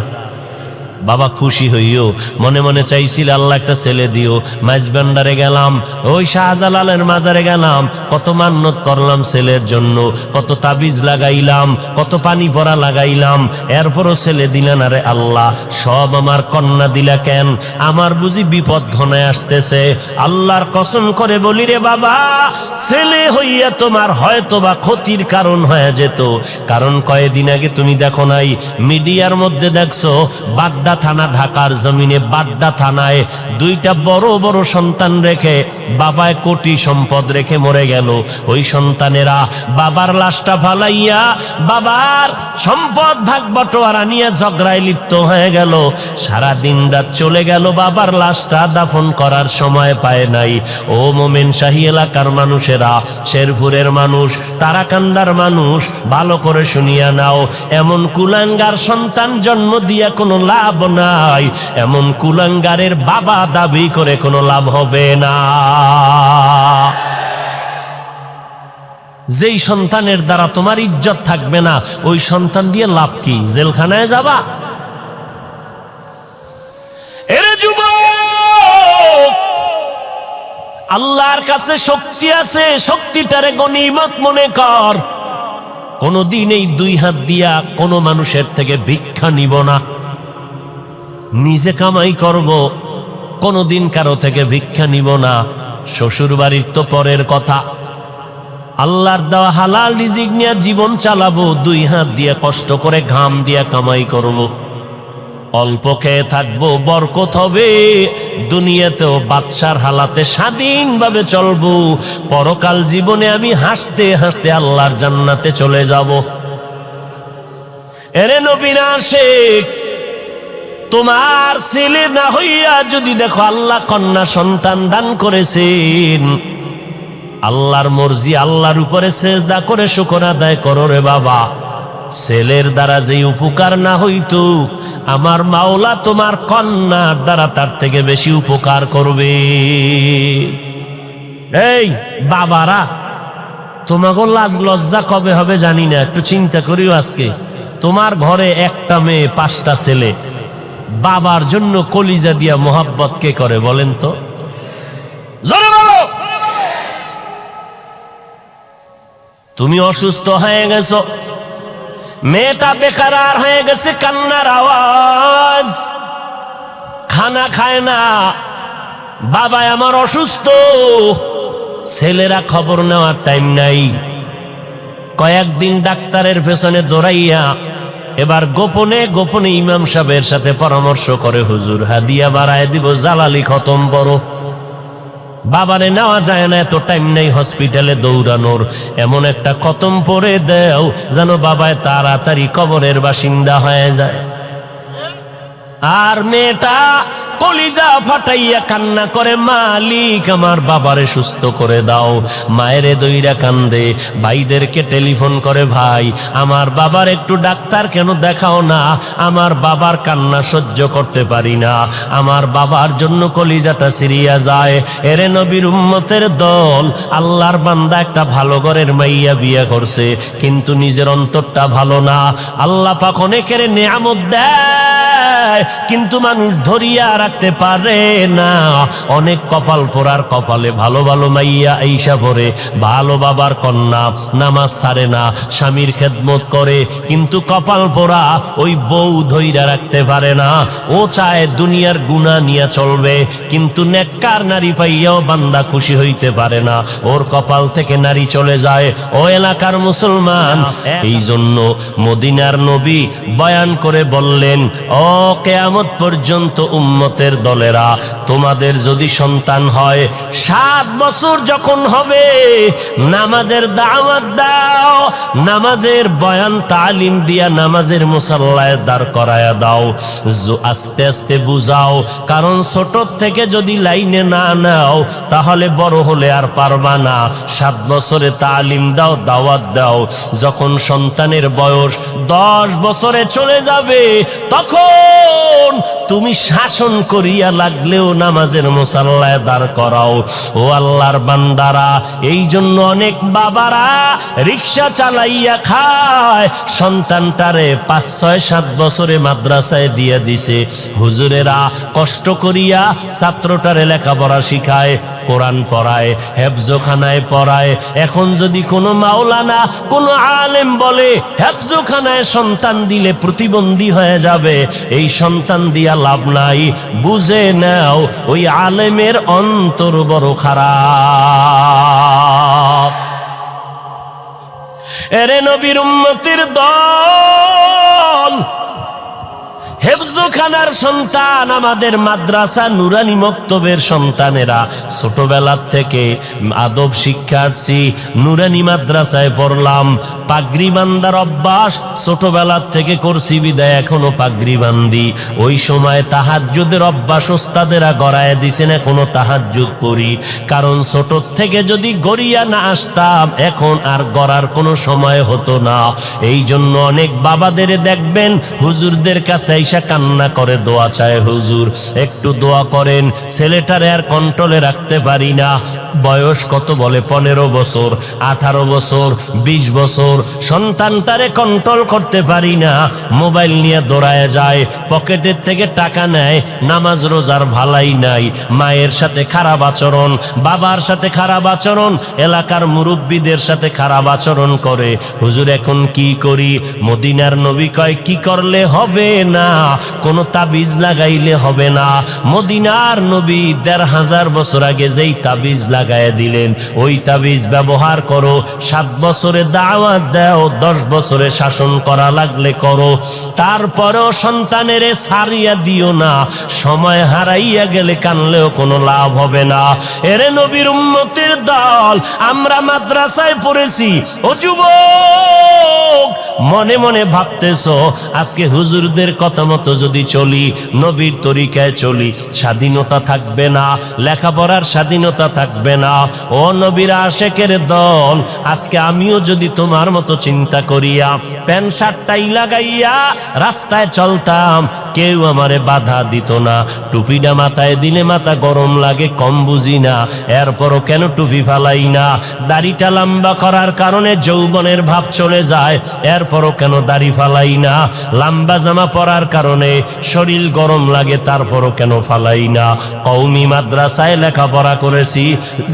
বাবা খুশি হইও। মনে মনে চাইছিল আল্লাহ একটা ছেলে দিও। মাইজবান্ডারে গেলাম, ওই শাহজালালের মাজারে গেলাম, কত মান্নত করলাম ছেলের জন্য, কত তাবিজ লাগাইলাম, কত পানি পরা লাগাইলাম, এরপরও ছেলে দিলেন। আরে আল্লাহ, সব আমার কন্যা দিলা কেন? আমার বুঝি বিপদ ঘনায় আসতেছে। আল্লাহর কসম করে বলি রে বাবা, ছেলে হইয়া তোমার হয়তো বা ক্ষতির কারণ হয়ে যেত। কারণ কয়েকদিন আগে তুমি দেখো নাই, মিডিয়ার মধ্যে দেখছো, বাড্ডা থানা, ঢাকার জমিনে বাড্ডা থানায় 2টা বড় বড় সন্তান রেখে বাবায় কোটি সম্পদ রেখে মরে গেল। ওই সন্তানেরা বাবার লাশটা ফালাইয়া বাবার সম্পদ ভাগ বটোয়ারা নিয়ে ঝগড়ায় লিপ্ত হয়ে গেল। সারা দিন রাত চলে গেল, বাবার লাশটা দাফন করার সময় পায় নাই। ও মোমেন শাহী এলাকার মানুষেরা, শেরপুরের মানুষ, তারাকান্দার মানুষ, ভালো করে শুনিয়া নাও। এমন কুলাঙ্গার সন্তান জন্ম দিয়া কোনো লাভ নাই। এমন কুলাঙ্গারের বাবা দাবি করে কোনো লাভ হবে না। যেই সন্তানের দ্বারা তোমার ইজ্জত থাকবে না, ওই সন্তান দিয়ে লাভ কি? জেলখানায় যাবা? এরে যুবক, আল্লাহর কাছে শক্তি আছে, শক্তিটারে গনিমত মনে কর। কোনদিন এই 2 হাত দিয়া কোনো মানুষের থেকে ভিক্ষা নিব না, নিজে কামাই করব। কোনদিন কারো থেকে ভিক্ষা নিব না। শ্বশুর বাড়ির তো পরের কথা, আল্লাহর দেওয়া হালাল রিজিক নিয়ে জীবন চালাবো। 2 হাত দিয়ে কষ্ট করে ঘাম দিয়া কামাই করব। অল্প খেয়ে থাকবো, বরকত হবে। দুনিয়াতেও বাদশার হালাতে স্বাধীনভাবে চলবো। পরকাল জীবনে আমি হাসতে হাসতে আল্লাহর জান্নাতে চলে যাব। এরে নবীন আশিক, তোমার ছেলে না হইয়া যদি দেখো আল্লাহ কন্যা সন্তান দান করেছেন, আল্লাহর মর্জি, আল্লাহর উপরে সেজদা করে শুকর আদায় করো রে বাবা। ছেলের দ্বারা যে উপকার না হইতো, আমার মাওলা তোমার কন্যার দ্বারা তার থেকে বেশি উপকার করবে। এই বাবারা, তোমাকে লাজ লজ্জা কবে হবে জানি না, একটু চিন্তা করিও। আজকে তোমার ঘরে 1টা মেয়ে 5টা ছেলে, বাবার জন্য কলিজা দিয়া মোহাব্বত কে করে বলেন তো? জোরে বলো। তুমি অসুস্থ হয়ে গেছো, মেয়েটা বেকারার হয়ে গেছে, কান্নার আওয়াজ, খানা খায় না, বাবা আমার অসুস্থ। ছেলেরা খবর নেওয়ার টাইম নাই। কয়েকদিন ডাক্তারের পেছনে দৌড়াইয়া এবার গোপনে গোপনে ইমাম সাহেবের সাথে পরামর্শ করে, হুজুর হাদিয়া বাড়ায় দিব, জালালি খতম বড়। বাবারে নেওয়া যায় না, এত টাইম নেই হসপিটালে দৌড়ানোর। এমন একটা খতম পরে দেও যেন বাবায় তাড়াতাড়ি কবরের বাসিন্দা হয়ে যায়। আর মেয়েটা কলিজা ফাটাইয়া কান্না করে, মালিক আমার বাবারে সুস্থ করে দাও। মায়েরে দইরা কান্দে, ভাইদেরকে টেলিফোন করে, ভাই আমার বাবার একটু ডাক্তার কেন দেখাও না, আমার বাবার কান্না সহ্য করতে পারি না, আমার বাবার জন্য কলিজাটা সিরিয়া যায়। এরে নবীর উম্মতের দল, আল্লাহর বান্দা একটা ভালো ঘরের মাইয়া বিয়ে করছে, কিন্তু নিজের অন্তরটা ভালো না। আল্লাহ পাক অনেকের নিয়ামত দেয়, কিন্তু মানুষ ধরিয়া রাখতে পারে না। অনেক কপাল পোড়ার কপালে ভালো ভালো মাইয়া আইসা পড়ে, ভালো বাবার কন্যা, নামাজ ছাড়ে না, স্বামীর খেদমত করে, কিন্তু কপাল পোড়া ওই বউ ধইরা রাখতে পারে না। ও চায় দুনিয়ার গুনাহ নিয়ে চলবে, কিন্তু নেককার নারী পাইয়াও বান্দা খুশি হইতে পারে না, ওর কপাল থেকে নারী চলে যায়। ও এলাকার মুসলমান, এই জন্য মদিনার নবী বয়ান করে বললেন, ও কিয়ামত পর্যন্ত উম্মতের দলেরা, তোমাদের যদি সন্তান হয় 7 বছর যখন হবে, নামাজের দাওয়াত দাও, নামাজের বয়ান তালিম দিয়া নামাজের মুসাল্লায় দাঁড় করায়া দাও, আস্তে আস্তে বুঝাও, কারণ ছোট থেকে যদি লাইনে না নাও তাহলে বড় হলে আর পারবা না। 7 বছরে তালিম দাও, দাওয়াত দাও, যখন সন্তানের বয়স 10 বছরে চলে যাবে তখন তুমি শাসন করিয়া লাগলেও নামাজের মুসাল্লায় দাঁড় করাও। ও আল্লাহর বান্দারা, এই জন্য অনেক বাবারা রিক্সা চালাইয়া খায়, সন্তানটারে 5, 6, 7 বছরে মাদ্রাসায় দিয়ে দিছে। হুজুরেরা কষ্ট করিয়া ছাত্রটারে লেখাপড়া শিখায়, কোরআন পড়ায়, হেফজখানায় পড়ায়। এখন যদি কোনো মাওলানা, কোনো আলেম বলে হেফজখানায় সন্তান দিলে প্রতিবন্ধী হয়ে যাবে, এই সন্তান দিয়া লাভ নাই, বুঝে নাও ওই আলেমের অন্তর বড় খারাপ। এরে নবীর উম্মতের দল, হেফজখানার সন্তান, আমাদের মাদ্রাসা নুরানি মক্তবের সন্তানেরা ছোটবেলার থেকে আদব শিক্ষার্থী, নুরানি মাদ্রাসায় পড়লাম, পাগড়ি বান্দার অভ্যাস ছোটবেলার থেকে করছি বিদায় এখনো পাগড়ি বান্দি। ওই সময় তাহাজ্জুদের অভ্যাস ওস্তাদেরা গড়ায় দিছেন, এখনো তাহাজ্জুদ পড়ি, কারণ ছোট থেকে যদি গড়িয়া না আসতাম এখন আর গড়ার কোনো সময় হতো না। এই জন্য অনেক বাবাদের দেখবেন হুজুরদের কাছে কান্না করে দোয়া চায়, হুজুর একটু দোয়া করেন, ছেলেটারে আর কন্ট্রোলে রাখতে পারি না। বয়স কত বলে? 15 বছর, 18 বছর, 20 বছর, সন্তানটারে কন্ট্রোল করতে পারি না। মোবাইল নিয়ে দৌড়ায় যায়, পকেটের থেকে টাকা নেয়, নামাজ রোজার ভালাই নাই, মায়ের সাথে খারাপ আচরণ, বাবার সাথে খারাপ আচরণ, এলাকার মুরব্বীদের সাথে খারাপ আচরণ করে। হুজুর এখন কি করি? মদিনার নবী কয় কি করলে হবে না, কোনো তাবিজ লাগাইলে হবে না। মদিনার নবী 1500 বছর আগে যেই তাবিজ লাগায় দিলেন, ওই তাবিজ ব্যবহার করো। 7 বছরে দাওয়াত দাও, 10 বছরে শাসন করা লাগলে করো, তারপরেও সন্তানের ছাড়িয়া দিও না। সময় হারাইয়া গেলে কানলেও কোনো লাভ হবে না। এরে নবীর উম্মতের দল, আমরা মাদ্রাসায় পড়েছি। ও যুবক, মনে মনে ভাবতেছো আজকে হুজুরদের কথা মতো যদি চলি, নবীর তরিকায় চলি, স্বাধীনতা থাকবে না, লেখাপড়ার স্বাধীনতা থাকবে না। ও নবীর আশেকের দল, আজকে আমিও যদি তোমার মতো চিন্তা করিয়া প্যান্ট শার্টটাই লাগাইয়া রাস্তায় চলতাম, কেউ আমারে বাধা দিত না। টুপিটা মাথায় দিলে মাথা গরম লাগে, কম বুঝি না, এরপরও কেন টুপি ফালাই না? দাড়িটা লম্বা করার কারণে যৌবনের ভাব চলে যায়, এরপরও কেন দাড়ি ফালাই না? লম্বা জামা পরার কারণে শরীর গরম লাগে, তারপরও কেন ফালাই না? কওমি মাদ্রাসায় লেখাপড়া করেছি,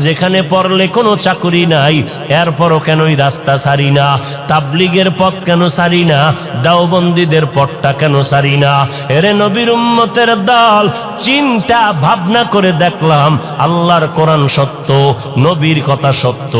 যেখানে পড়লে কোনো চাকুরি নাই, এরপরও কেন ওই রাস্তা ছাড়ি না? তাবলিগের পথ কেন ছাড়ি না? দেওবন্দীদের পথটা কেন ছাড়ি না? এরে নবীর উম্মতের দল, চিন্তা ভাবনা করে দেখলাম আল্লাহর কোরআন সত্য, নবীর কথা সত্য।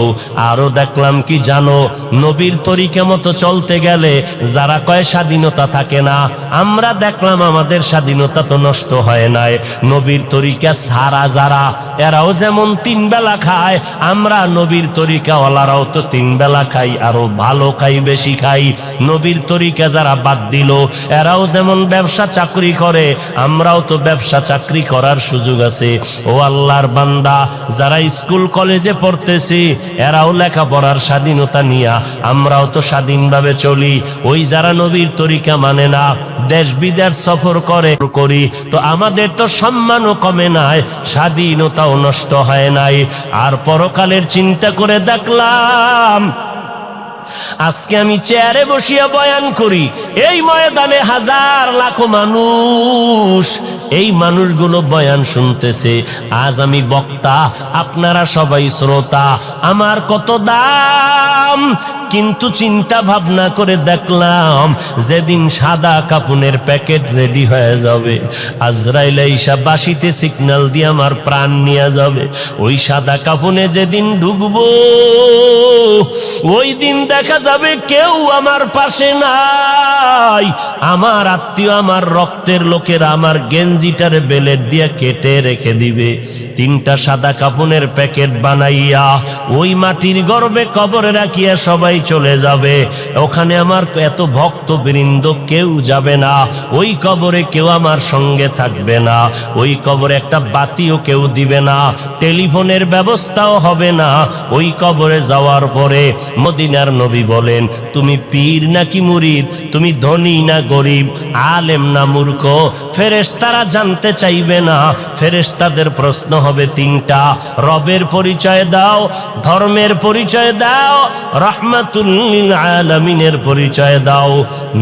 আরো দেখলাম কি জানো, নবীর তরিকা মতো চলতে গেলে যারা কয় স্বাধীনতা থাকে না, আমরা দেখলাম আমাদের স্বাধীনতা তো নষ্ট হয় নাই। নবীর তরিকা ছাড়া যারা, এরাও যেমন 3 বেলা খায়, আমরা নবীর তরিকাওয়ালারাও তো 3 বেলা খাই, আরো ভালো খাই, বেশি খাই। নবীর তরিকা যারা বাদ দিল, এরাও যেমন ব্যবসা চাকরি করে, আমরাও তো ব্যবসা চাকরি করার সুযোগ আছে। ও আল্লাহর বান্দা, যারা স্কুল কলেজে পড়তেছি, এরাও লেখাপড়ার স্বাধীনতা নিয়া, আমরাও তো স্বাধীনভাবে চলি। ওই যারা নবীর তরিকা মানে না, দেশ বিদেশ সফর করি, তো আমাদের তো সম্মানও কমে নাই, স্বাধীনতাও নষ্ট হয় নাই। আর পরকালের চিন্তা করে দেখলাম আজকে আমি চেয়ারে বসিয়া বয়ান করি, এই ময়দানে হাজার লাখো মানুষ, এই মানুষগুলো বয়ান শুনতেছে। আজ আমি বক্তা, আপনারা সবাই শ্রোতা, আমার কত দাম। কিন্তু চিন্তা ভাবনা করে দেখলাম, যেদিন সাদা কাপুনের প্যাকেট রেডি হয়ে যাবে, আজরাইল ঈশা বাসিতে সিগন্যাল দিয়ে আমার প্রাণ নিয়ে যাবে, ওই সাদা কাপুনে যেদিন ঢুকবো, ওই দিন দেখা যাবে কেউ আমার পাশে নাই। আমার আত্মীয়, আমার রক্তের লোকেরা আমার গেঞ্জিটারে বেলেট দিয়ে কেটে রেখে দিবে। 3টা সাদা কাপুনের প্যাকেট বানাইয়া ওই মাটির গর্ভে কবরে রাখিয়া সবাই চলে যাবে। ওখানে আমার এত ভক্তবৃন্দ কেউ যাবে না, ওই কবরে কেউ আমার সঙ্গে থাকবে না, ওই কবরে একটা বাতিও কেউ দিবে না, টেলিফোনের ব্যবস্থাও হবে না। ওই কবরে যাওয়ার পরে মদিনার নবী বলেন, তুমি পীর নাকি মুরিদ, তুমি ধনী না গরিব, আলেম না মূর্খ, ফেরেশতারা জানতে চাইবে না। ফেরেশতাদের প্রশ্ন হবে 3টা, রবের পরিচয় দাও, ধর্মের পরিচয় দাও, রাহমাতুল লিল আলামিনের পরিচয় দাও।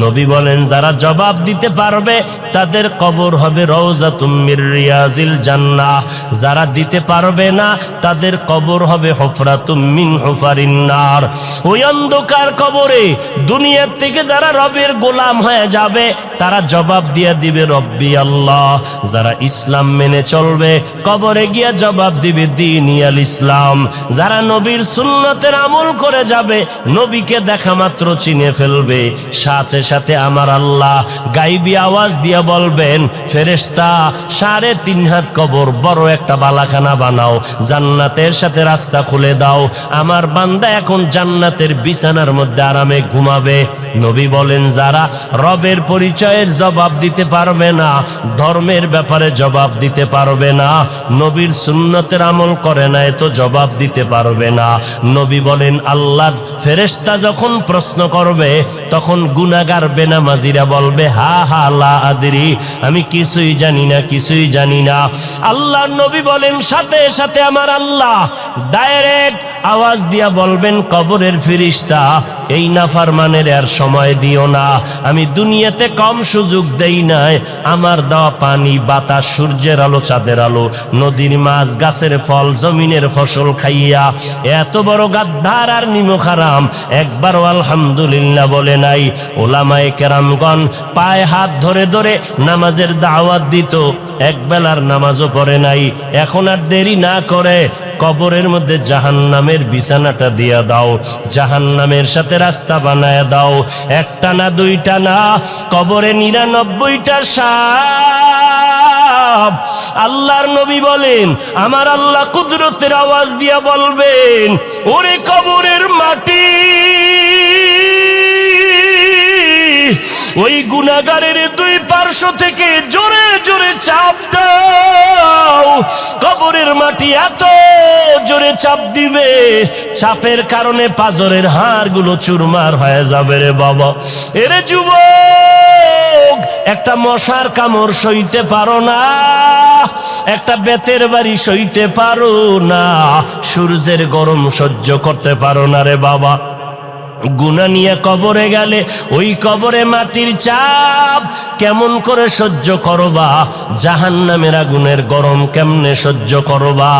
নবী বলেন, যারা জবাব দিতে পারবে তাদের কবর হবে রওজাতুম মির রিয়াজিল জান্নাহ, যারা দিতে পারবে না তাদের কবর হবে হুফরাতুম মিন হুফারিন নার। ওই অন্ধকার কবরে দুনিয়ার থেকে যারা রবের গোলাম হয়ে যাবে তারা জবাব দিয়ে দিবে রব্বি আল্লাহ। যারা ইসলাম মেনে চলবে কবরে গিয়া জবাব দিবে দীনি আল ইসলাম। যারা নবীর সুন্নতের আমল করে যাবে, নবীকে দেখা মাত্র চিনে ফেলবে, সাথে সাথে আমার আল্লাহ গাইবি আওয়াজ দিয়া বলবেন, ফেরেশতা 3.5 হাত কবর বড় একটা বালাখানা বানাও, জান্নাতের সাথে রাস্তা খুলে দাও, আমার বান্দা এখন জান্নাতের বিছানার মধ্যে আরামে ঘুমাবে। নবী বলেন, যারা রবের পরিচয়ের জবাব দিতে পারবে না, ধর্মের ব্যাপারে জবাব দিতে পারবে না, নবীর সুন্নতের আমল করে না, এত জবাব দিতে পারবে না। নবী বলেন, আল্লাহর ফেরেশতা যখন প্রশ্ন করবে তখন গুনাহগার বেনামাজিরা বলবে, হা হা লা আদরি, আমি কিছুই জানি না, কিছুই জানি না। আল্লাহর নবী বলেন, সাথে সাথে আমার আল্লাহ ডাইরেক্ট আওয়াজ দিয়া বলবেন, কবরের ফেরেশতা এই নাফরমানের আর সময় দিও না, আমি দুনিয়াতে কম সুযোগ দেই নাই, আমার দেওয়া পানি, বাতাস, সূর্যের আলো, চাঁদের আলো, নদীর মাছ, গাছের ফল, জমিনের ফসল খাইয়া এত বড় গাদ্দার আর নিমক হারাম একবারও আলহামদুলিল্লাহ বলে নাই। ওলামায়ে কেরামগণ পায়ে হাত ধরে ধরে নামাজের দাওয়াত দিত, এক বেলার নামাজও পড়ে নাই। এখন আর দেরি না করে কবরের মধ্যে জাহান্নামের বিছানাটা দিয়া দাও, জাহান্নামের সাথে রাস্তা বানায় দাও। 1টা না 2টা না, কবরে 99টা সাপ। আল্লাহর নবী বলেন, আমার আল্লাহ কুদরতের আওয়াজ দিয়া বলবেন, ওরে কবরের মাটি, ওই গুনাহগারের 2 পার্শ্ব থেকে জোরে জোরে চাপ দাও। কবরের মাটি এত জোরে চাপ দিবে, চাপের কারণে পাজরের হাড়গুলো চুরমার হয়ে যাবে রে বাবা। এরে যুবক, একটা মশার কামড় সইতে পারো না, একটা বেতের বাড়ি সইতে পারো না, সূর্যের গরম সহ্য করতে পারো না রে বাবা। গুনাহ নিয়ে কবরে গেলে ওই কবরে মাটির চাপ কেমন করে সহ্য করবা, জাহান্নামের আগুনের গরম কেমনে সহ্য করবা।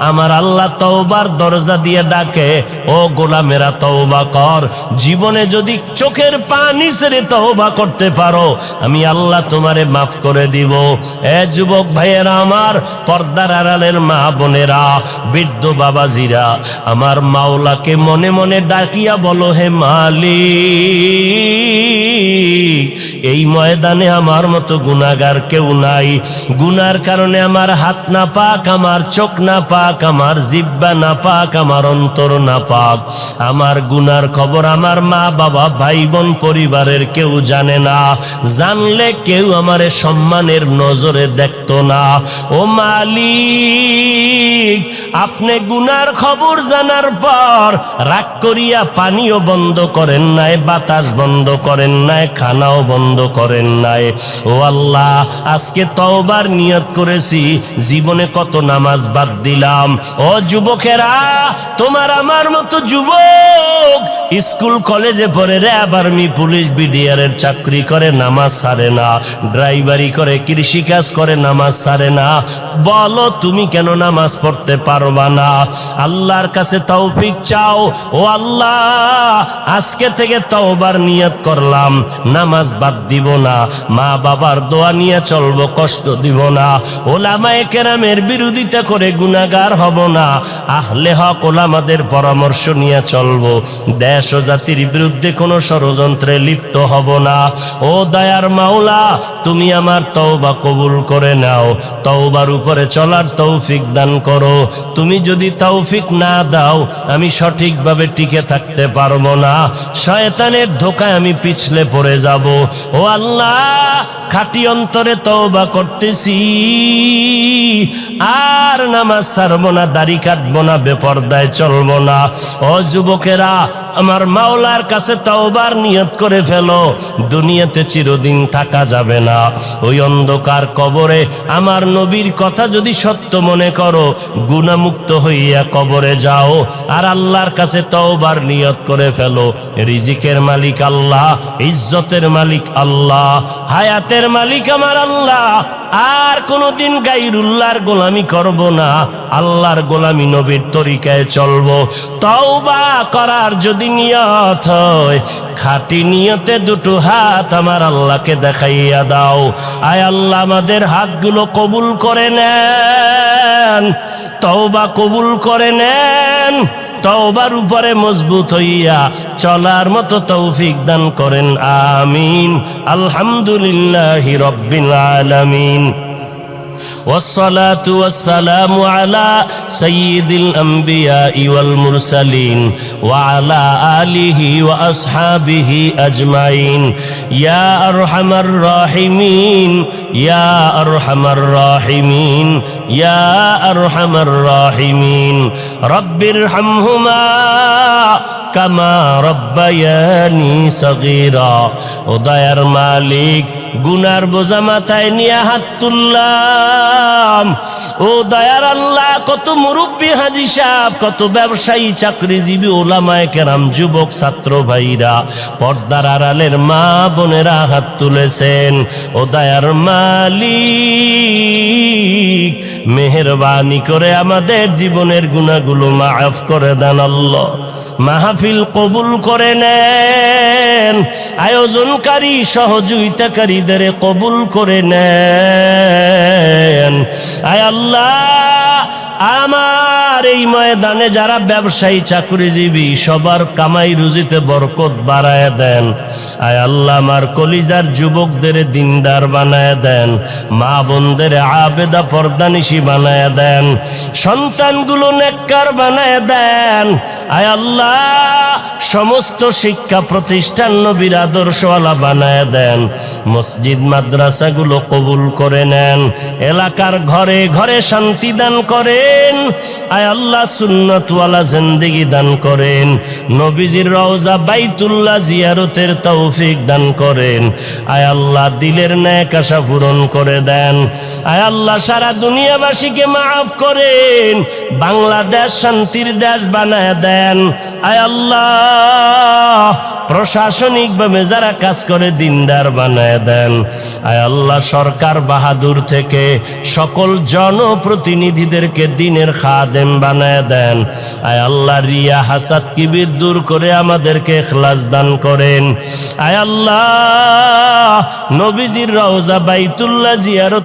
আমার আল্লাহ তওবার দরজা দিয়ে ডাকে, ও গোলামেরা তওবা কর। জীবনে যদি চোখের পানি ছেড়ে তওবা করতে পারো, আমি আল্লাহ তোমারে মাফ করে দিব। এ যুবক ভাইয়েরা, আমার পর্দার আড়ালের মা বোনেরা, বৃদ্ধ বাবাজিরা, আমার মাওলাকে মনে মনে ডাকিয়া বলো, হে মালিক, এই ময়দানে আমার মতো গুনাহগার কেউ নাই। গুনার কারণে আমার হাত না পাক, আমার চোখ না পাক, আমার জিহ্বা না পাক, আমার অন্তর না পাক। আমার গুনার খবর আমার মা বাবা, ভাই বোন, পরিবারের কেউ জানে না। জানলে কেউ আমারে সম্মানের নজরে দেখতো না। ও মালিক, আপনি গুনার খবর জানার পর রাগ করিয়া পানিও বন্ধ করেন নাই, বাতাস বন্ধ করেন নাই, খানাও বন্ধ করেন নাই। ও আল্লাহ, আজকে তওবার নিয়ত করেছি, জীবনে কত নামাজ বাদ দিলাম। ও যুবকেরা, তোমার আমার মতো যুবক স্কুল কলেজে পড়ে, র্যাব, আর্মি, পুলিশ, বিডিআর এর চাকরি করে, নামাজ ছাড়ে না, ড্রাইভারি করে, কৃষিকাজ করে, নামাজ ছাড়ে না। বলো তুমি কেন নামাজ পড়তে পারবা না? আল্লাহর কাছে তৌফিক চাও। ও আল্লাহ, আজকে থেকে তওবার নিয়ত করলাম, নামাজ বাদ দিব না, মা বাবার দোয়া নিয়ে চলবো, কষ্ট দিব না, ওলামায়ে কেরামের বিরোধিতা করে গুনাহগার হব না, আহলে হক ওলামাদের পরামর্শ নিয়ে চলবো, দেশ ও জাতির বিরুদ্ধে কোনো ষড়যন্ত্রে লিপ্ত হব না। ও দয়ার মাওলা, তুমি আমার তওবা কবুল করে নাও, তওবার উপরে চলার তৌফিক দান করো। তুমি যদি তৌফিক না দাও, আমি সঠিকভাবে টিকে থাকতে পারবো না, শয়তানের ধোকায় আমি পিছলে পড়ে যাব। ও আল্লাহ, খাঁটি অন্তরে তওবা করতেছি, আর নামাজ ছাড়বো না, দাড়ি কাটবো না, বেপরদায় চলবো না। ও যুবকেরা, আমার মাওলার কাছে তওবার নিয়ত করে ফেলো, দুনিয়াতে চিরদিন থাকা যাবে না। ওই অন্ধকার কবরে আমার নবীর কথা যদি সত্য মনে করো, গুনাহমুক্ত হইয়া কবরে যাও, আর আল্লাহর কাছে তওবার নিয়ত করে ফেলো। রিজিকের মালিক আল্লাহ, ইজ্জতের মালিক আল্লাহ, হায়াতের মালিক আমার আল্লাহ। আর কোনদিন গায়রুল্লাহর গোলামি করব না, আল্লাহর গোলামি, নবীর তরিকায় চলবো। তওবা করার যদি নিয়ত হয়, খাঁটি নিয়তে দুটো হাত আমার আল্লাহকে দেখাইয়া দাও। আয় আল্লাহ, আমাদের হাতগুলো কবুল করে নেন, তওবা কবুল করে নেন, তওবার উপরে মজবুত হইয়া চলার মতো তৌফিক দান করেন। আমিন। আলহামদুলিল্লাহি রাব্বিল আলামিন। والصلاة والسلام على سيد الأنبياء والمرسلين وعلى آله وأصحابه أجمعين يا أرحم الراحمين يا أرحم الراحمين يا أرحم الراحمين رب ارحمهما কামা রব্বায়ানি সগীরা। ও দয়ার মালিক, গুনার বোঝা মাথায় নিয়ে হাত তুললাম। ও দয়ার আল্লাহ, কত মুরব্বী হাজী সাহেব, কত ব্যবসায়ী, চাকরিজীবী, ওলামায়ে কেরাম, যুবক, ছাত্র ভাইরা, পর্দার আড়ালের মা বোনেরা হাত তুলেছেন। ও দয়ার মালিক, মেহেরবানি করে আমাদের জীবনের গুনাহগুলো মাফ করে দেন আল্লাহ। মাহফিল কবুল করে নেন, আয়োজনকারী সহযোগিতাকারীদের কবুল করে নেন। আয় আল্লাহ, আমার এই ময়দানে যারা ব্যবসায়ী, চাকরিজীবী, সবার কামাই রুজিতে বরকত বাড়ায় দেন। আয় আল্লাহ, আমার কলিজার যুবকদের দিনদার বানায় দেন, মা বোনদের আবেদা পর্দানিশী বানায় দেন, সন্তানগুলো নেককার বানায় দেন। আয় আল্লাহ, সমস্ত শিক্ষা প্রতিষ্ঠান নবীর আদর্শওয়ালা বানায় দেন, মসজিদ মাদ্রাসাগুলো কবুল করে নেন, এলাকার ঘরে ঘরে শান্তি দান করেন। আয় আল্লাহ, সুন্নতওয়ালা জিন্দেগি দান করেন, নবীজির রওজা বাইতুল্লাহ জিয়ারতের তৌফিক দান করেন। আয় আল্লাহ, দিলের নেক আশা পূরণ করে দেন। আয় আল্লাহ, সারা দুনিয়াবাসীকে মাফ করেন, বাংলাদেশ শান্তির দেশ বানায় দেন। আয় আল্লাহ, প্রশাসনিকভাবে যারা কাজ করে দিনদার বানায় দেন। আয় আল্লাহ, সরকার বাহাদুর থেকে সকল জনপ্রতিনিধিদেরকে দিনের খাদেম বানায় দেন। আয় আল্লাহ, রিয়া, হাসাদ, কিবির দূর করে আমাদেরকে ইখলাস দান করেন। আয় আল্লাহ, নবীজির রওজা বাইতুল্লাহ জিয়ারত